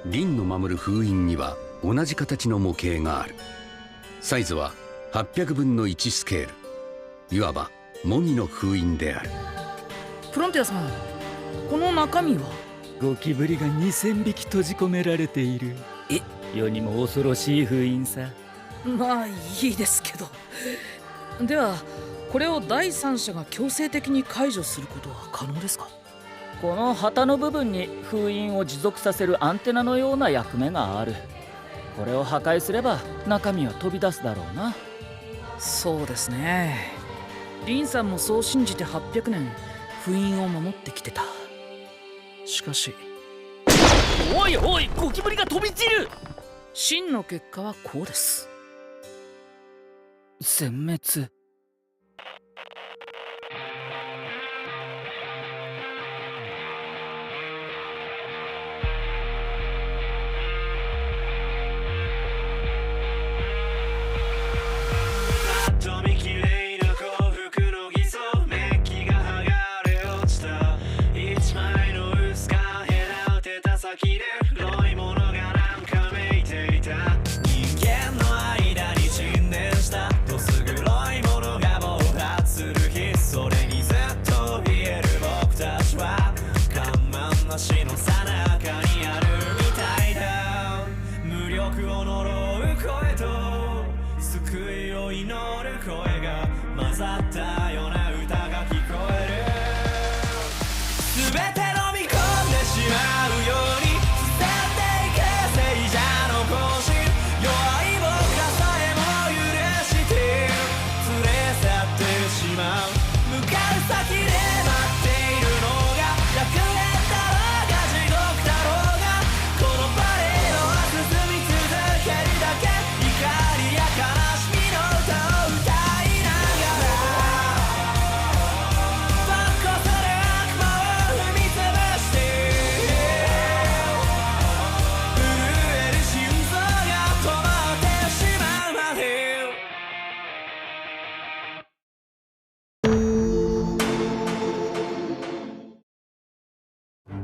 凛の守る封印には同じ形の模型がある。サイズは800分の1スケール、いわば模擬の封印である。フロンティアさん、この中身は？ゴキブリが2000匹閉じ込められている。世にも恐ろしい封印さ。まあいいですけど。ではこれを第三者が強制的に解除することは可能ですか？この旗の部分に封印を持続させるアンテナのような役目がある。これを破壊すれば中身は飛び出すだろうな。そうですね。リンさんもそう信じて800年封印を守ってきてた。しかし、おいおい、ゴキブリが飛び散る。真の結果はこうです。殲滅。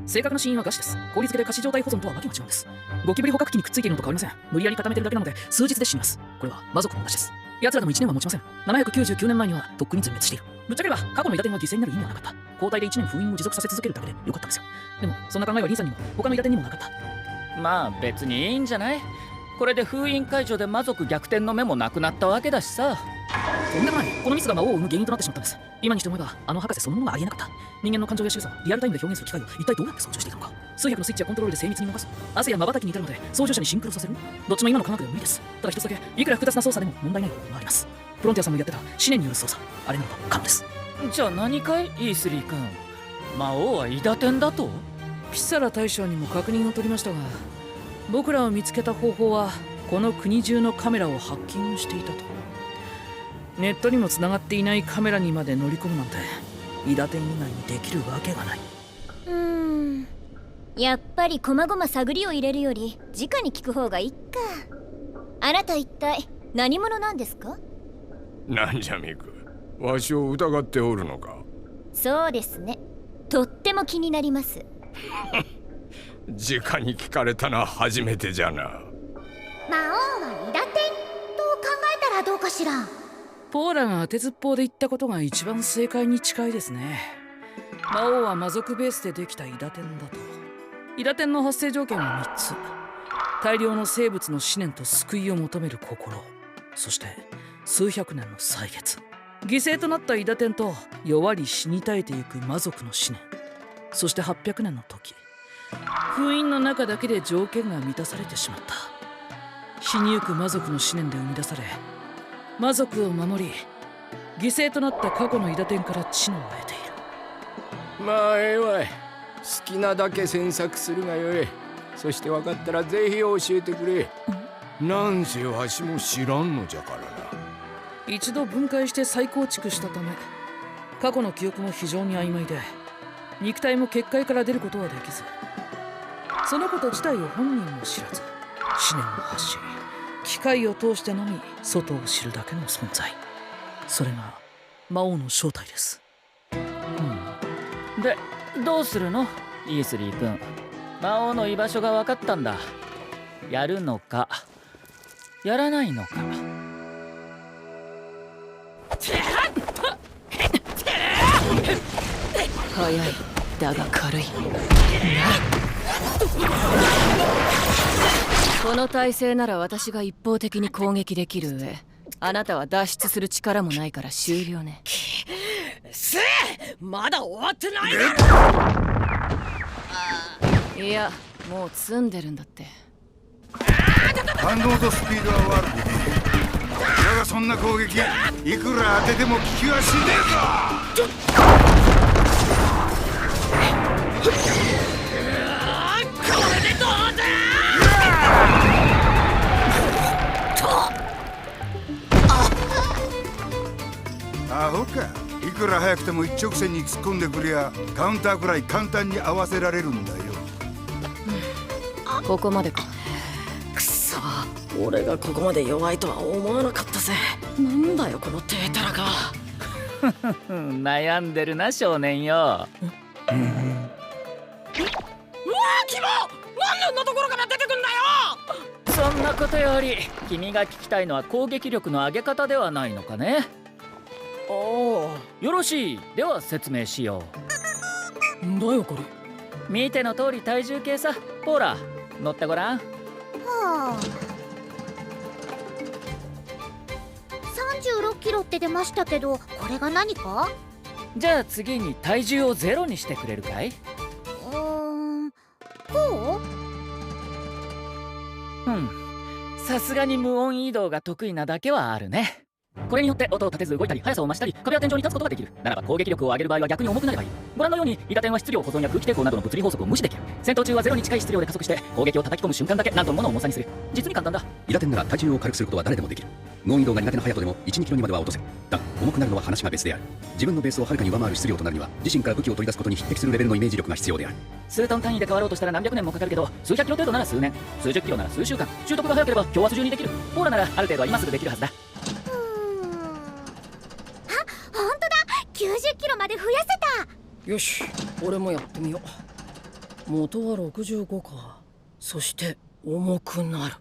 正確な死因は餓死です。効率付けで仮死状態保存とはわけが違うんです。ゴキブリ捕獲器にくっついているのと変わりません。無理やり固めてるだけなので数日で死にます。これは魔族の話です。奴らでも1年は持ちません。799年前にはとっくに全滅している。ぶっちゃければ過去のイダテンは犠牲になる意味はなかった。交代で1年封印を持続させ続けるだけでよかったんですよ。でもそんな考えはリンさんにも他のイダテンにもなかった。まあ別にいいんじゃない。これで封印解除で魔族逆転の目もなくなったわけだしさ。とんでもない。このミスが魔王を生む原因となってしまったんです。今にして思えばあの博士そのものがありえなかった。人間の感情や仕草をリアルタイムで表現する機械を一体どうやって操縦していたのか。数百のスイッチやコントロールで精密に動かす。汗や瞬きに至るので操縦者にシンクロさせる。どっちも今の科学では無理です。ただ一つだけいくら複雑な操作でも問題ない方法があります。フロンティアさんもやってた思念による操作、あれならば可能です。じゃあ何かい E3 君、魔王はイダテンだと？ピサラ大将にも確認を取りましたが、僕らを見つけた方法はこの国中のカメラをハッキングしていたと。ネットにもつながっていないカメラにまで乗り込むなんてイダテン以外にできるわけがない。やっぱり細々探りを入れるより直に聞く方がいいか。あなた一体何者なんですか？なんじゃミク、わしを疑っておるのか？そうですね、とっても気になります。直に聞かれたのは初めてじゃな。魔王はイダテンと考えたらどうかしら。ポーラが当てずっぽうで言ったことが一番正解に近いですね。魔王は魔族ベースでできたイダテンだと。イダテンの発生条件は3つ。大量の生物の思念と救いを求める心、そして数百年の歳月。犠牲となったイダテンと弱り死に絶えてゆく魔族の思念、そして800年の時、封印の中だけで条件が満たされてしまった。死にゆく魔族の思念で生み出され、魔族を守り犠牲となった過去のイダテンから知能を得ている。まあええわい、好きなだけ詮索するがよい。そして分かったらぜひ教えてくれ。なんせわしも知らんのじゃからな。一度分解して再構築したため過去の記憶も非常に曖昧で、肉体も結界から出ることはできず、そのこと自体を本人も知らず思念を発し機械を通してのみ外を知るだけの存在。それが魔王の正体です。で、どうするのイースリー君。魔王の居場所が分かったんだ。やるのかやらないのか。早いだが軽い。この体勢なら私が一方的に攻撃できる上、あなたは脱出する力もないから終了ね。まだ終わってない。いや、もう詰んでるんだって。反応とスピードは悪くねえ。だがそんな攻撃いくら当てても効きはしねえぞ。これでどうだ。アホか。いくら早くても一直線に突っ込んでくりゃカウンターくらい簡単に合わせられるんだよ。ここまでか。くそ、俺がここまで弱いとは思わなかったぜ。なんだよこの低たらか。悩んでるな少年よ。うわー、キモ、なんであんなところから出てくんだよ。そんなことより君が聞きたいのは攻撃力の上げ方ではないのかね。およろしい。では説明しよお、んだよこれ。う。見ての通り体重計さ。ほら乗ってごらん。はあ、36キロって出ましたけど、これが何か？じゃあ次に体重をゼロにしてくれるかい？こう？さすがに無音移動が得意なだけはあるね。これによって音を立てず動いたり速さを増したり壁や天井に立つことができる。ならば攻撃力を上げる場合は逆に重くなればいい。ご覧のようにイダテンは質量保存や空気抵抗などの物理法則を無視できる。戦闘中はゼロに近い質量で加速して攻撃を叩き込む瞬間だけ何トンもの重さにする。実に簡単だ。イダテンなら体重を軽くすることは誰でもできる。無音移動が苦手な隼人でも 1,2 キロにまでは落とせる。だが重くなるのは話が別である。自分のベースをはるかに上回る質量となるには自身から武器を取り出すことに匹敵するレベルのイメージ力が必要である。数トン単位で変わろうとしたら何百年もかかるけど、数百キロ程度なら数年、数十キロなら数週間、習得が早ければ今日明日中にできる。ポーラならある程度は今すぐできるはずだ。90キロまで増やせた。よし、俺もやってみよう。元は65か。そして重くなる。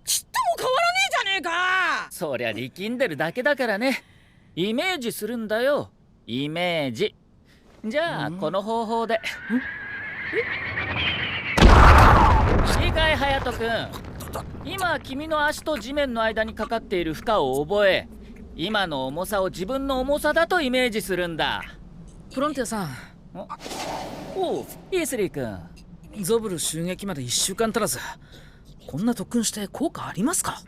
ちっとも変わらねえじゃねえか。そりゃ力んでるだけだからね。イメージするんだよ、イメージ。じゃあこの方法で。いいかい隼人君。今君の足と地面の間にかかっている負荷を覚え、今の重さを自分の重さだとイメージするんだ。フロンティアさん、おう、イースリー君。ゾブル襲撃まで1週間足らず、こんな特訓して効果ありますか？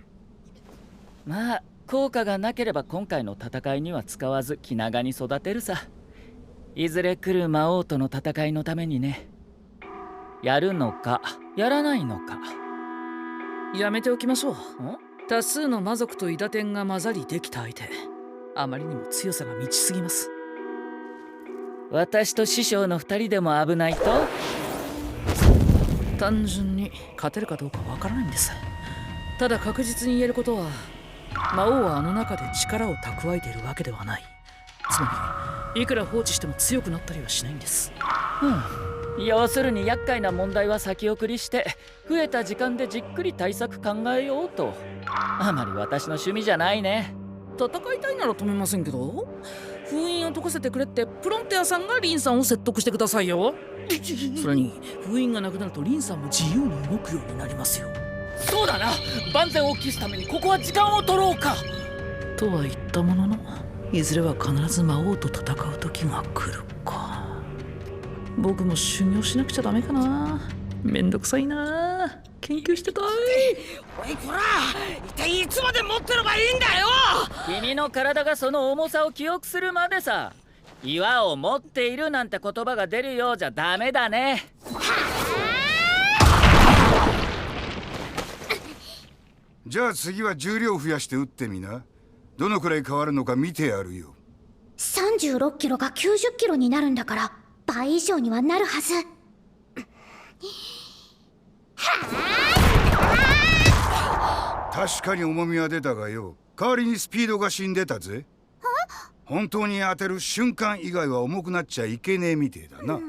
まあ効果がなければ今回の戦いには使わず気長に育てるさ。いずれ来る魔王との戦いのためにね。やるのかやらないのか。やめておきましょう。多数の魔族とイダテンが混ざりできた相手、あまりにも強さが満ちすぎます。私と師匠の2人でも危ないと？単純に勝てるかどうかわからないんです。ただ確実に言えることは、魔王はあの中で力を蓄えているわけではない。つまりいくら放置しても強くなったりはしないんです。要するに厄介な問題は先送りして、増えた時間でじっくり対策考えようと。あまり私の趣味じゃないね。戦いたいなら止めませんけど、封印を解かせてくれってプロンテアさんがリンさんを説得してくださいよ。それに封印がなくなるとリンさんも自由に動くようになりますよ。そうだな、万全を期すためにここは時間を取ろうか。とは言ったものの、いずれは必ず魔王と戦う時が来るか。僕も修行しなくちゃダメかな。めんどくさいな。研究してたい。おいこら、一体いつまで持ってればいいんだよ。君の体がその重さを記憶するまでさ。岩を持っているなんて言葉が出るようじゃダメだね。じゃあ次は重量増やして撃ってみな。どのくらい変わるのか見てやるよ。36キロが90キロになるんだから倍以上にはなるはず。確かに重みは出たがよ、代わりにスピードが死んでたぜ。本当に当てる瞬間以外は重くなっちゃいけねえみてえだな。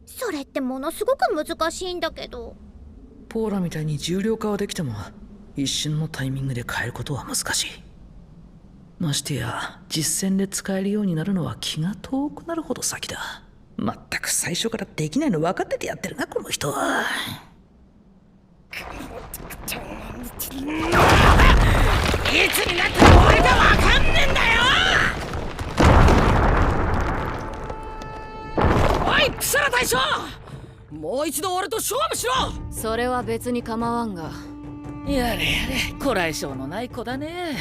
それってものすごく難しいんだけど。ポーラみたいに重量化はできても一瞬のタイミングで変えることは難しい。ましてや実戦で使えるようになるのは気が遠くなるほど先だ。まったく最初からできないの分かっててやってるなこの人は。いつになったら俺がわかんねえんだよ。おいクサラ大将、もう一度俺と勝負しろ。それは別に構わんが。やれやれ、こらえ性のない子だね。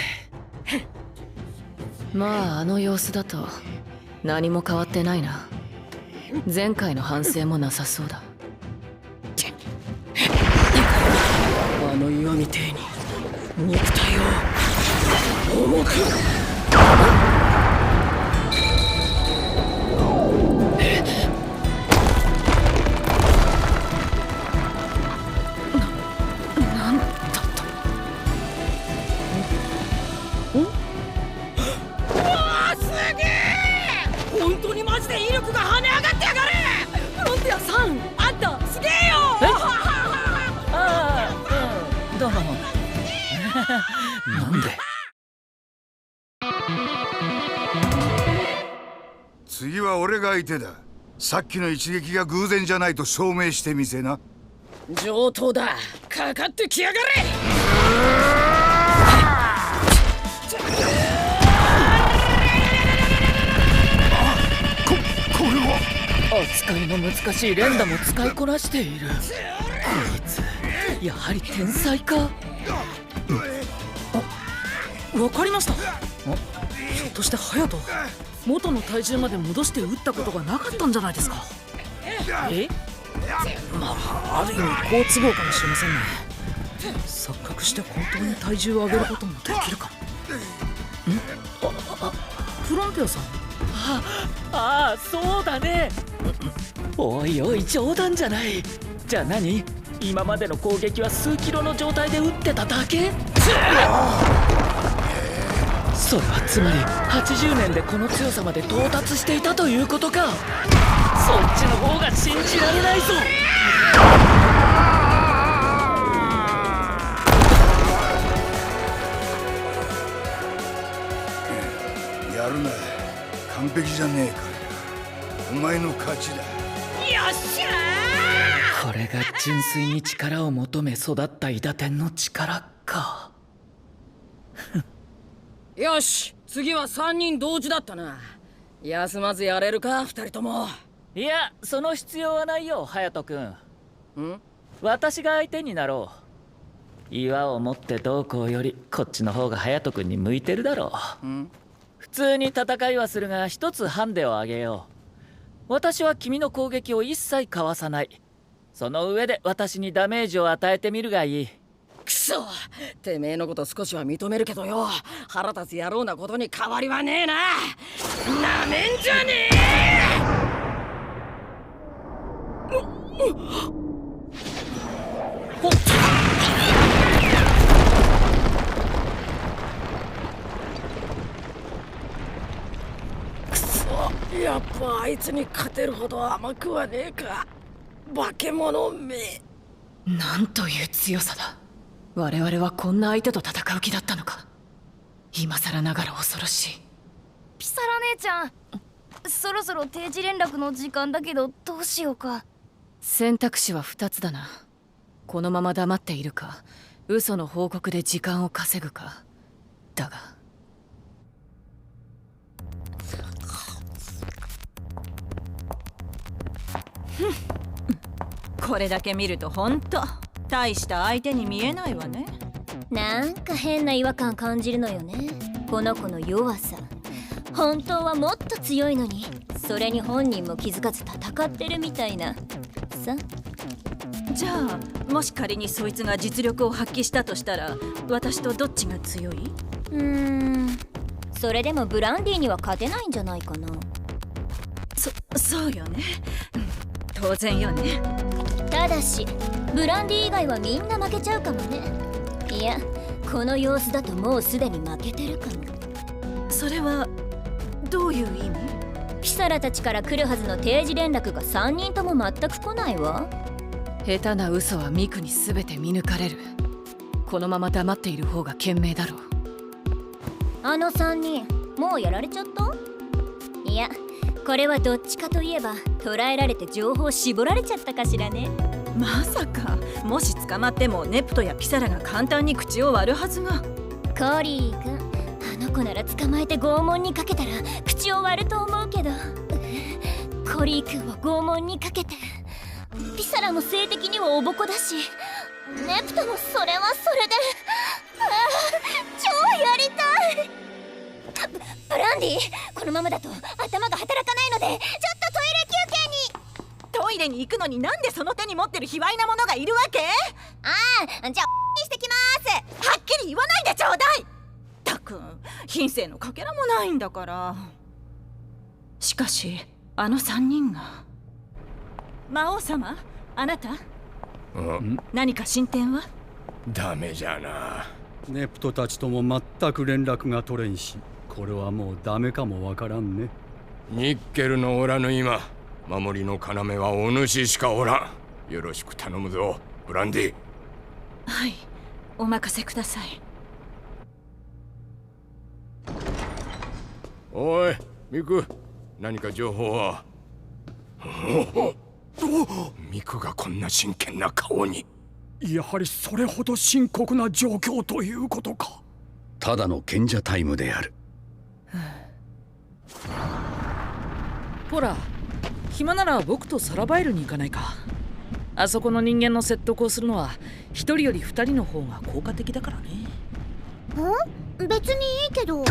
まああの様子だと何も変わってないな。前回の反省もなさそうだ。あの岩みてえに肉体を重く。なんだったうわすげえ。本当にマジで威力が跳ね上がってやがる。フロンティアさん、あんたすげえよ。どうも。なんで次は俺が相手だ。さっきの一撃が偶然じゃないと証明してみせな。上等だ、かかってきやがれ。これは扱いの難しい連打も使いこなしている。こいつやはり天才か。わかりました。ひょっとして隼人元の体重まで戻して打ったことがなかったんじゃないですか。え？まあある意味好都合かもしれませんね。錯覚して本当に体重を上げることもできるかも。フロンティアさん。ああ、そうだね。おいおい、冗談じゃない。じゃあ何？今までの攻撃は数キロの状態で打ってただけ？それはつまり80年でこの強さまで到達していたということか。そっちの方が信じられないぞ。やるな。完璧じゃねえか。お前の勝ちだ。よっしゃこれが純粋に力を求め育った伊達天の力か。よし、次は3人同時だったな。休まずやれるか、2人とも。いや、その必要はないよ、隼人君。私が相手になろう。岩を持ってどうこうよりこっちの方が隼人君に向いてるだろう。普通に戦いはするが一つハンデをあげよう。私は君の攻撃を一切かわさない。その上で私にダメージを与えてみるがいい。くそ、てめえのこと少しは認めるけどよ、腹立つ野郎なことに変わりはねえな。なめんじゃねくそ、やっぱあいつに勝てるほど甘くはねえか。化け物め。なんという強さだ。我々はこんな相手と戦う気だったのか。今更ながら恐ろしい。ピサラ姉ちゃん、そろそろ定時連絡の時間だけどどうしようか。選択肢は2つだな。このまま黙っているか、嘘の報告で時間を稼ぐか。だがこれだけ見るとほんと大した相手に見えないわね。なんか変な違和感感じるのよね、この子の弱さ。本当はもっと強いのに、それに本人も気づかず戦ってるみたいなさ。じゃあもし仮にそいつが実力を発揮したとしたら、私とどっちが強い？それでもブランディには勝てないんじゃないかな。そうよね、当然よね。ただしブランディ以外はみんな負けちゃうかもね。いや、この様子だともうすでに負けてるかも。それはどういう意味？ピサラたちから来るはずの定時連絡が3人とも全く来ないわ。下手な嘘はミクに全て見抜かれる。このまま黙っている方が賢明だろう。あの3人もうやられちゃった？いや、これはどっちかといえば捕らえられて情報絞られちゃったかしらね。まさか、もし捕まってもネプトやピサラが簡単に口を割るはずが。コリー君、あの子なら捕まえて拷問にかけたら口を割ると思うけど、コリー君を拷問にかけて、ピサラも性的にはおぼこだし、ネプトもそれはそれで、超やりたい。ブランディ、このままだと頭が働かないので、ちょっとトイレ休憩に。トイレに行くのになんでその手に持ってる卑猥なものがいるわけ？ああ、じゃあしてきます。はっきり言わないでちょうだい。ったく、品性のかけらもないんだから。しかしあの3人が。魔王様、あなた何か進展は？ダメじゃな。ネプトたちとも全く連絡が取れんし、これはもうダメかもわからんね。ニッケルのおらぬ今、守りの要はお主しかおらん。よろしく頼むぞ、ブランディ。はい、お任せください。おいミク、何か情報は？ミクがこんな真剣な顔に。やはりそれほど深刻な状況ということか。ただの賢者タイムである。ほら、暇なら僕とサラバイルに行かないか。あそこの人間の説得をするのは一人より二人の方が効果的だからね。別にいいけど。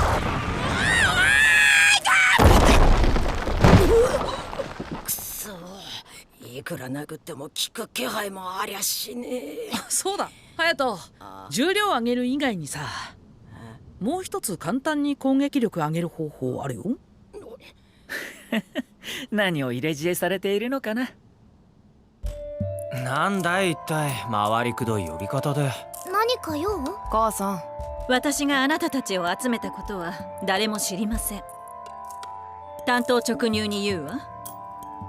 くそ、いくら殴っても効く気配もありゃしねえ。そうだ、隼人、重量上げる以外にさ、もう一つ簡単に攻撃力上げる方法あるよ。何を入れ知恵されているのかな。なんだい一体、回りくどい呼び方で。何か用？母さん、私があなたたちを集めたことは誰も知りません。単刀直入に言うわ。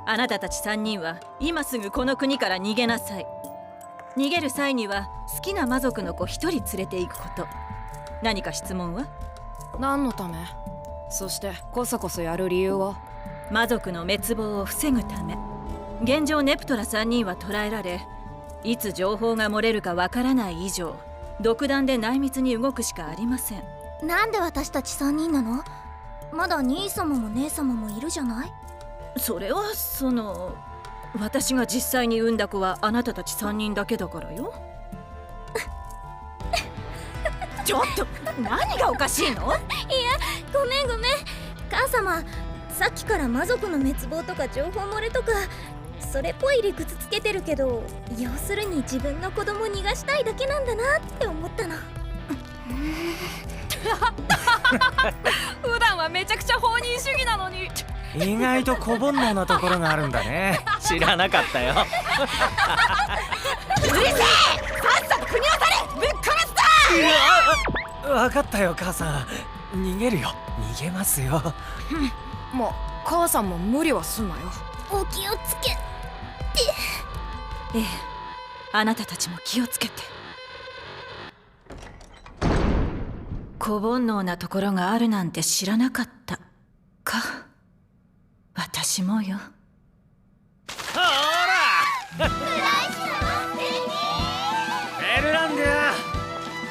あなたたち3人は今すぐこの国から逃げなさい。逃げる際には好きな魔族の子1人連れて行くこと。何か質問は？何のため？そしてこそこそやる理由は？魔族の滅亡を防ぐため。現状ネプトラ3人は捕らえられ、いつ情報が漏れるかわからない以上、独断で内密に動くしかありません。なんで私たち3人なの？まだ兄様も姉様もいるじゃない？それは私が実際に産んだ子はあなたたち3人だけだからよ。ちょっと何がおかしいの？いや、ごめん。母様、さっきから魔族の滅亡とか情報漏れとかそれっぽい理屈つけてるけど、要するに自分の子供逃がしたいだけなんだなって思ったの。普段はめちゃくちゃ放任主義なのに。意外と小煩悩なところがあるんだね。知らなかったよ。うるせえ！さっさと国を去れ！ぶっ殺すぞ！わかったよ母さん、逃げるよ。逃げますよ。もう母さんも無理はすんなよ。お気をつけて。ええ、あなたたちも気をつけて。小煩悩なところがあるなんて知らなかったか。私もよ。ほらエルランディア、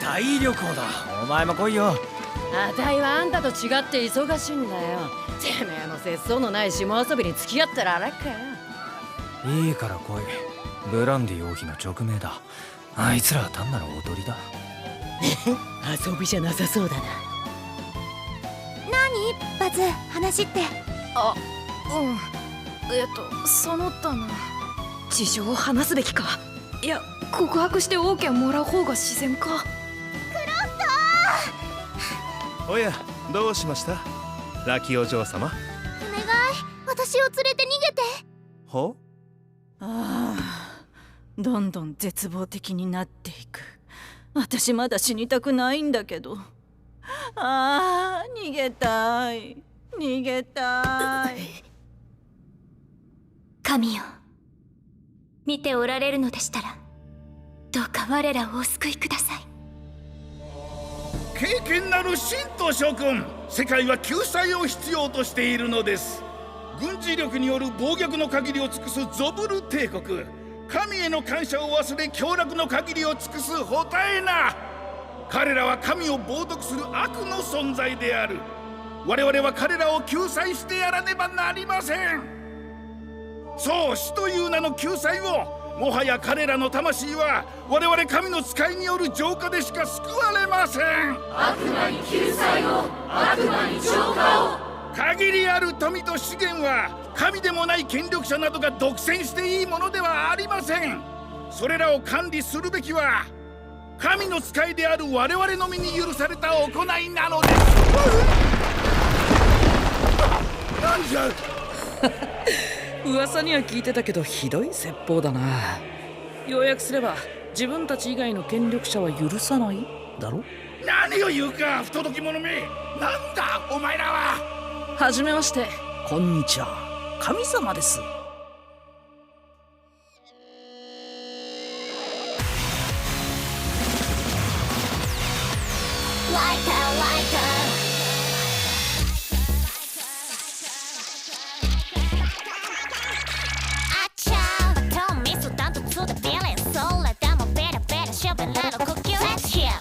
大旅行だ。お前も来いよ。あたいはあんたと違って忙しいんだよ。てめえの節操のない下遊びに付き合ったらあらっかよ。いいから来い。ブランディ王妃の直命だ。あいつらは単なる踊りだ。遊びじゃなさそうだな。何バズ、話って。その他な。事情を話すべきか。いや、告白して OK もらう方が自然か。おや、どうしました？ラキお嬢様。お願い、私を連れて逃げて。ほ？ああ、どんどん絶望的になっていく。私まだ死にたくないんだけど。ああ、逃げたい。逃げたい。神よ、見ておられるのでしたら、どうか我らをお救いください。経験なる神と諸君、世界は救済を必要としているのです。軍事力による暴虐の限りを尽くすゾブル帝国、神への感謝を忘れ凶楽の限りを尽くすホタエナ。彼らは神を冒涜する悪の存在である。我々は彼らを救済してやらねばなりません。そう、死という名の救済を、もはや彼らの魂は我々神の使いによる浄化でしか救われません。悪魔に救済を、悪魔に浄化を。限りある富と資源は神でもない権力者などが独占していいものではありません。それらを管理するべきは神の使いである我々のみに許された行いなのです。なんじゃ噂には聞いてたけどひどい説法だな。要約すれば自分たち以外の権力者は許さないだろ。何を言うか不届き者め。なんだお前らは。はじめまして、こんにちは。神様です。Don't miss it, don't do the feeling. So let them better, better, show a little cookie. Let's hear.